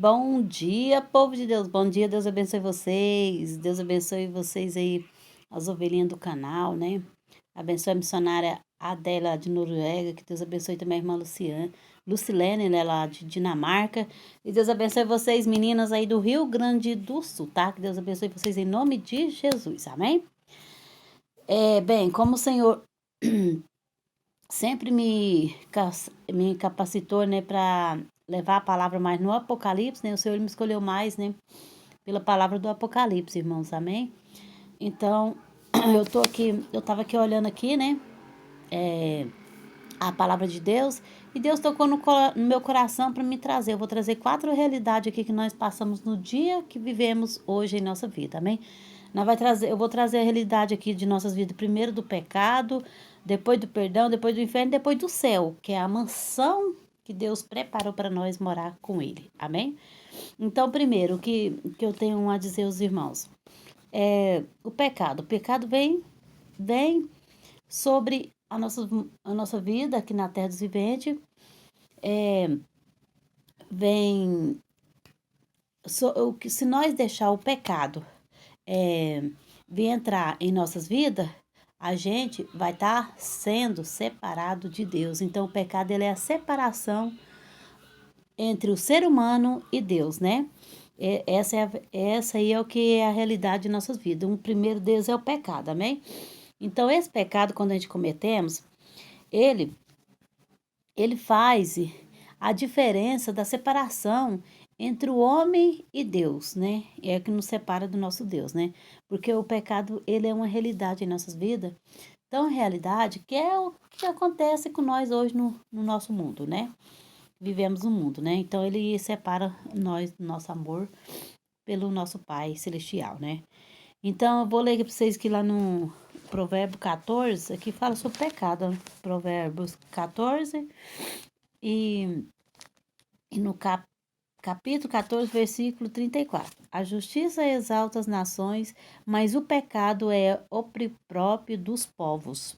Bom dia, povo de Deus. Bom dia, Deus abençoe vocês. Deus abençoe vocês aí, as ovelhinhas do canal, né? Abençoe a missionária Adela de Noruega. Que Deus abençoe também a irmã Lucilene, né, lá de Dinamarca. E Deus abençoe vocês, meninas aí do Rio Grande do Sul, tá? Que Deus abençoe vocês em nome de Jesus, amém? Bem, como o Senhor sempre me capacitou, né, para levar a palavra mais no Apocalipse, né? O Senhor me escolheu mais, né, pela palavra do Apocalipse, irmãos, amém? Então, eu tava aqui olhando aqui, né, a palavra de Deus, e Deus tocou no meu coração para me trazer. Eu vou trazer 4 realidades aqui que nós passamos no dia que vivemos hoje em nossa vida, amém? Eu vou trazer a realidade aqui de nossas vidas, primeiro do pecado, depois do perdão, depois do inferno, depois do céu, que é a mansão que Deus preparou para nós morar com Ele, amém? Então, primeiro, o que eu tenho a dizer aos irmãos é o pecado. O pecado vem sobre a nossa vida aqui na Terra dos Viventes, vem, se nós deixar o pecado é, vir entrar em nossas vidas, a gente vai estar sendo separado de Deus. Então, o pecado ele é a separação entre o ser humano e Deus, né? Essa aí é o que é a realidade de nossas vidas. Um primeiro Deus é o pecado, amém? Então, esse pecado, quando a gente cometemos, ele, ele faz a diferença da separação entre o homem e Deus, né? É o que nos separa do nosso Deus, né? Porque o pecado, ele é uma realidade em nossas vidas. Então, realidade que é o que acontece com nós hoje no nosso mundo, né? Vivemos no mundo, né? Então, ele separa nós, nosso amor, pelo nosso Pai Celestial, né? Então, eu vou ler aqui para vocês que lá no Provérbio 14, aqui fala sobre pecado, né? Provérbios 14 e, e no capítulo 14, versículo 34. A justiça exalta as nações, mas o pecado é próprio dos povos.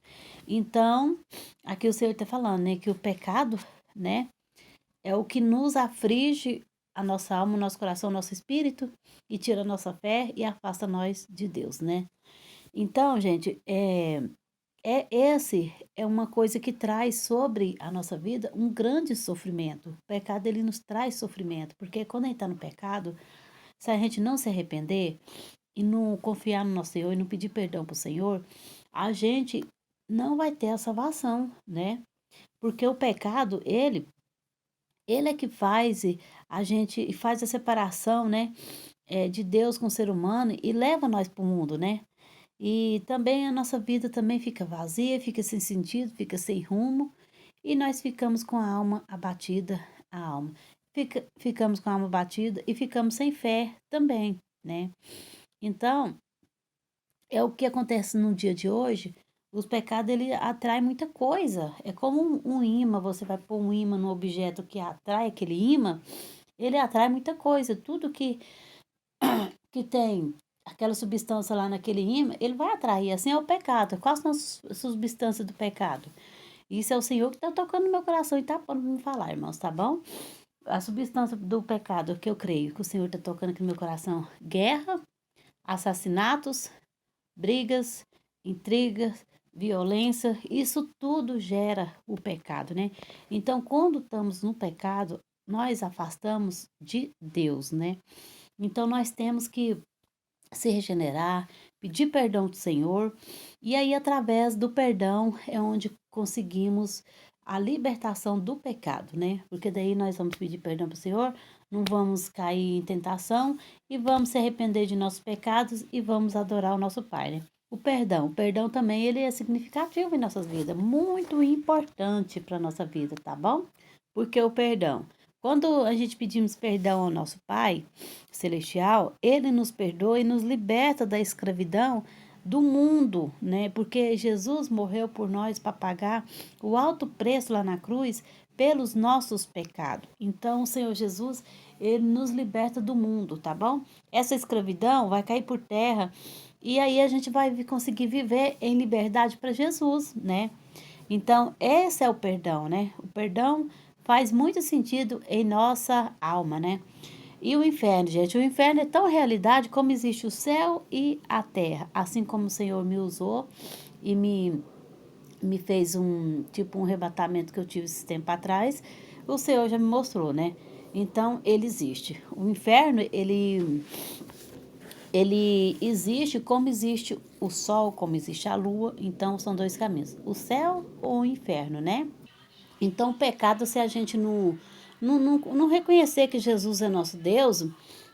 Então, aqui o Senhor está falando, né, que o pecado, né, é o que nos aflige a nossa alma, o nosso coração, o nosso espírito e tira a nossa fé e afasta nós de Deus, né? Então, gente, esse é uma coisa que traz sobre a nossa vida um grande sofrimento. O pecado, ele nos traz sofrimento, porque quando a gente está no pecado, se a gente não se arrepender e não confiar no nosso Senhor e não pedir perdão para o Senhor, a gente não vai ter a salvação, né? Porque o pecado, ele é que faz a separação, né? De Deus com o ser humano e leva nós para o mundo, né? E também a nossa vida também fica vazia, fica sem sentido, fica sem rumo, e nós ficamos com a alma abatida, a alma. Ficamos com a alma abatida e ficamos sem fé também, né? Então, é o que acontece no dia de hoje. Os pecados, ele atrai muita coisa. É como um imã, você vai pôr um imã no objeto que atrai aquele imã, ele atrai muita coisa. Tudo que tem aquela substância lá naquele ímã, ele vai atrair. Assim é o pecado. Quais são as substâncias do pecado? Isso é o Senhor que está tocando no meu coração e está para me falar, irmãos, tá bom? A substância do pecado que eu creio que o Senhor está tocando aqui no meu coração: guerra, assassinatos, brigas, intrigas, violência, isso tudo gera o pecado, né? Então, quando estamos no pecado, nós afastamos de Deus, né? Então, nós temos que se regenerar, pedir perdão do Senhor, e aí através do perdão é onde conseguimos a libertação do pecado, né? Porque daí nós vamos pedir perdão para o Senhor, não vamos cair em tentação e vamos se arrepender de nossos pecados e vamos adorar o nosso Pai, né? O perdão também ele é significativo em nossas vidas, muito importante para nossa vida, tá bom? Porque o perdão, quando a gente pedimos perdão ao nosso Pai Celestial, Ele nos perdoa e nos liberta da escravidão do mundo, né? Porque Jesus morreu por nós para pagar o alto preço lá na cruz pelos nossos pecados. Então, o Senhor Jesus, Ele nos liberta do mundo, tá bom? Essa escravidão vai cair por terra e aí a gente vai conseguir viver em liberdade para Jesus, né? Então, esse é o perdão, né? O perdão faz muito sentido em nossa alma, né? E o inferno, gente, o inferno é tão realidade como existe o céu e a terra. Assim como o Senhor me usou e me fez um arrebatamento que eu tive esse tempo atrás, o Senhor já me mostrou, né? Então, ele existe. O inferno, ele existe como existe o sol, como existe a lua. Então, são dois caminhos. O céu ou o inferno, né? Então, o pecado, se a gente não reconhecer que Jesus é nosso Deus,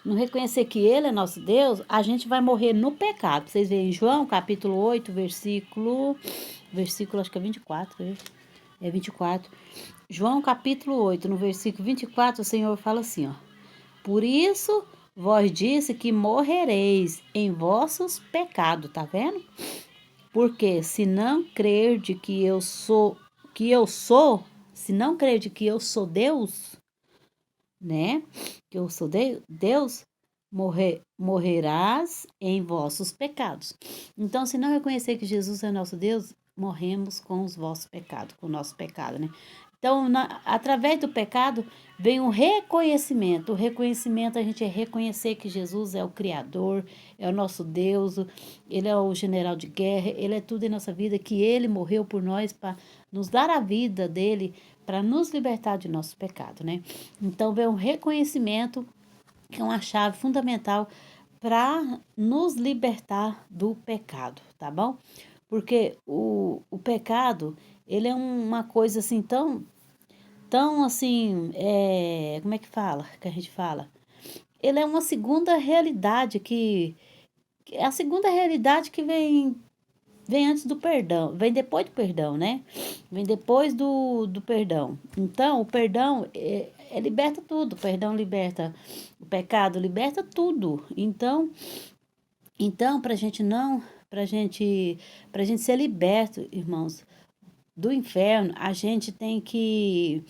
não reconhecer que Ele é nosso Deus, a gente vai morrer no pecado. Vocês veem em João, capítulo 8, versículo acho que é 24, né? É 24. João, capítulo 8, no versículo 24, o Senhor fala assim, ó. Por isso, vós disse que morrereis em vossos pecados, tá vendo? Porque se não crer de que eu sou, se não crer de que eu sou Deus, né? Que eu sou Deus, morrerás em vossos pecados. Então, se não reconhecer que Jesus é nosso Deus, morremos com os vossos pecados, com o nosso pecado, né? Então, através do pecado, vem um reconhecimento. O reconhecimento, a gente é reconhecer que Jesus é o Criador, é o nosso Deus, Ele é o general de guerra, Ele é tudo em nossa vida, que Ele morreu por nós para nos dar a vida dele, para nos libertar de nosso pecado, né? Então, vem um reconhecimento, que é uma chave fundamental para nos libertar do pecado, tá bom? Porque o pecado, ele é uma coisa assim tão assim, como é que fala, que a gente fala? Ele é uma segunda realidade que é a segunda realidade que vem antes do perdão, vem depois do perdão, né? Vem depois do perdão. Então, o perdão liberta tudo. O perdão liberta o pecado, liberta tudo. Então, pra gente não, pra gente ser liberto, irmãos, do inferno, a gente tem que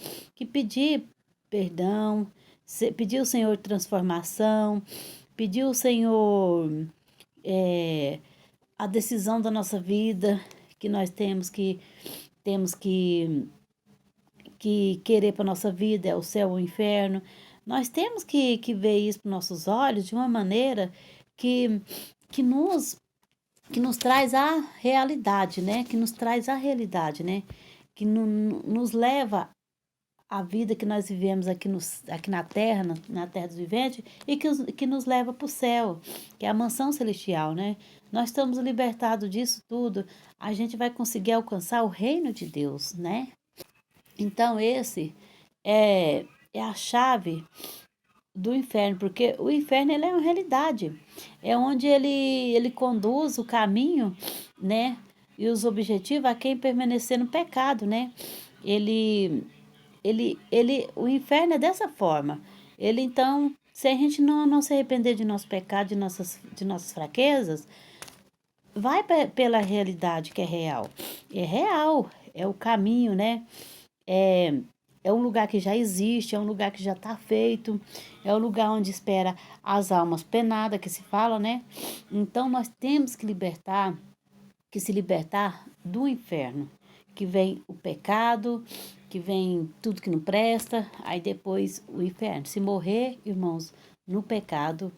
pedir perdão, pedir ao Senhor transformação, pedir ao Senhor é, a decisão da nossa vida, que nós temos que querer para nossa vida, é o céu ou o inferno. Nós temos que ver isso com nossos olhos de uma maneira que, que nos que nos traz a realidade, né? Que nos traz a realidade, né? Que nos leva à vida que nós vivemos aqui na terra, na terra dos viventes, e que nos leva para o céu, que é a mansão celestial, né? Nós estamos libertados disso tudo, a gente vai conseguir alcançar o reino de Deus, né? Então, esse é a chave do inferno, porque o inferno ele é uma realidade, é onde ele conduz o caminho, né? E os objetivos a quem permanecer no pecado, né? Ele, o inferno é dessa forma. Ele então, se a gente não se arrepender de nosso pecado, de nossas fraquezas, vai pela realidade que é real, é o caminho, né? É, é um lugar que já existe, é um lugar que já está feito, é o lugar onde espera as almas penadas, que se fala, né? Então nós temos que se libertar do inferno, que vem o pecado, que vem tudo que não presta, aí depois o inferno. Se morrer, irmãos, no pecado,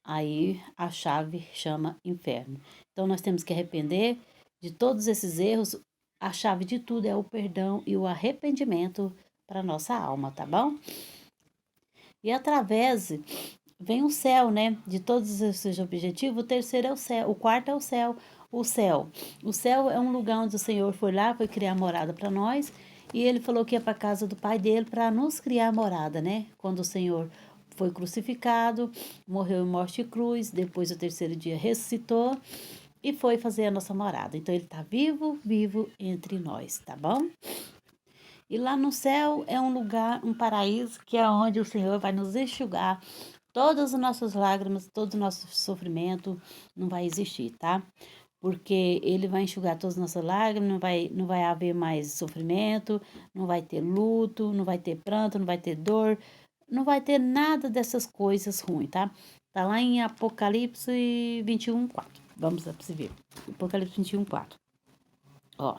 aí a chave chama inferno. Então nós temos que arrepender de todos esses erros. A chave de tudo é o perdão e o arrependimento para nossa alma, tá bom? E através vem o céu, né? De todos esses objetivos, o terceiro é o céu, o quarto é o céu. O céu. O céu é um lugar onde o Senhor foi lá, foi criar morada para nós, e ele falou que ia para a casa do Pai dele para nos criar morada, né? Quando o Senhor foi crucificado, morreu em morte e cruz, depois o terceiro dia ressuscitou e foi fazer a nossa morada. Então ele está vivo, vivo entre nós, tá bom? E lá no céu é um lugar, um paraíso, que é onde o Senhor vai nos enxugar todas as nossas lágrimas, todo o nosso sofrimento, não vai existir, tá? Porque ele vai enxugar todas as nossas lágrimas, não vai haver mais sofrimento, não vai ter luto, não vai ter pranto, não vai ter dor, não vai ter nada dessas coisas ruins, tá? Tá lá em Apocalipse 21, 4. Vamos lá pra você ver. Apocalipse 21, 4. Ó.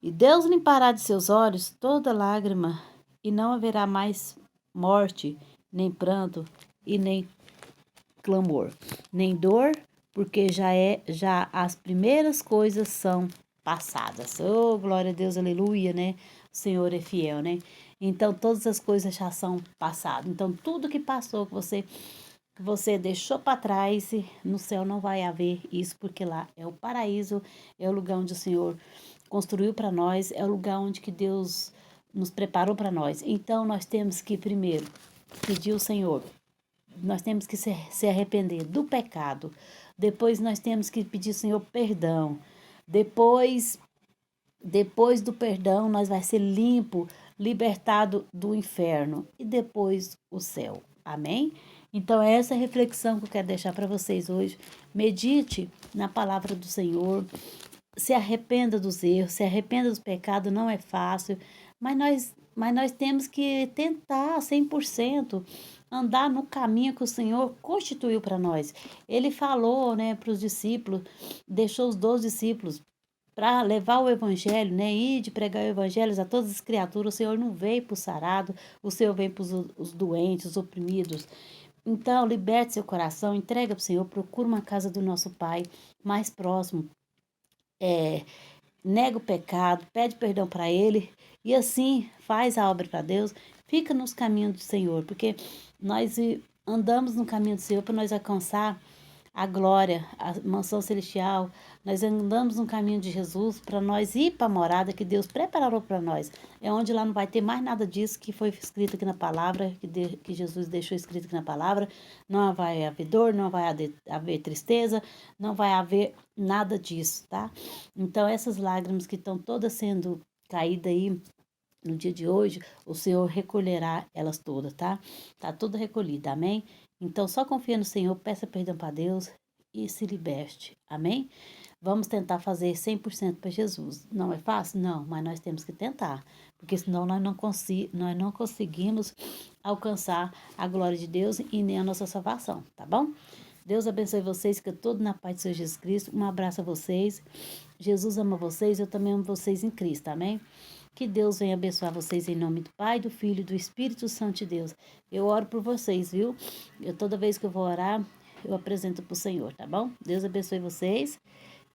E Deus limpará de seus olhos toda lágrima, e não haverá mais morte, nem pranto e nem clamor, nem dor, porque já as primeiras coisas são passadas. Oh, glória a Deus, aleluia, né? O Senhor é fiel, né? Então todas as coisas já são passadas. Então tudo que passou que você deixou para trás, no céu não vai haver isso, porque lá é o paraíso, é o lugar onde o Senhor construiu para nós, é o lugar onde que Deus nos preparou para nós. Então nós temos que primeiro pedir ao Senhor, nós temos que se arrepender do pecado. Depois nós temos que pedir ao Senhor perdão. Depois, depois do perdão, nós vai ser limpo, libertado do inferno e depois o céu. Amém? Então, é essa reflexão que eu quero deixar para vocês hoje. Medite na palavra do Senhor, se arrependa dos erros, se arrependa dos pecados, não é fácil, mas nós temos que tentar 100% andar no caminho que o Senhor constituiu para nós. Ele falou, né, para os discípulos, deixou os 12 discípulos para levar o evangelho, né, ir de pregar o evangelho a todas as criaturas. O Senhor não veio para o sarado, o Senhor veio para os doentes, os oprimidos. Então, liberte seu coração, entrega para o Senhor, procura uma casa do nosso Pai mais próximo, é, nega o pecado, pede perdão para Ele e assim faz a obra para Deus, fica nos caminhos do Senhor, porque nós andamos no caminho do Senhor para nós alcançar a glória, a mansão celestial. Nós andamos no caminho de Jesus para nós ir para a morada que Deus preparou para nós. É onde lá não vai ter mais nada disso que foi escrito aqui na palavra, que Jesus deixou escrito aqui na palavra. Não vai haver dor, não vai haver tristeza, não vai haver nada disso, tá? Então, essas lágrimas que estão todas sendo caídas aí no dia de hoje, o Senhor recolherá elas todas, tá? Tá tudo recolhido, amém? Então, só confia no Senhor, peça perdão para Deus e se liberte, amém? Vamos tentar fazer 100% para Jesus. Não é fácil? Não, mas nós temos que tentar, porque senão nós não conseguimos alcançar a glória de Deus e nem a nossa salvação, tá bom? Deus abençoe vocês, que todo na paz do Senhor Jesus Cristo. Um abraço a vocês. Jesus ama vocês, eu também amo vocês em Cristo, amém? Que Deus venha abençoar vocês em nome do Pai, do Filho e do Espírito Santo de Deus. Eu oro por vocês, viu? Toda vez que eu vou orar, eu apresento para o Senhor, tá bom? Deus abençoe vocês.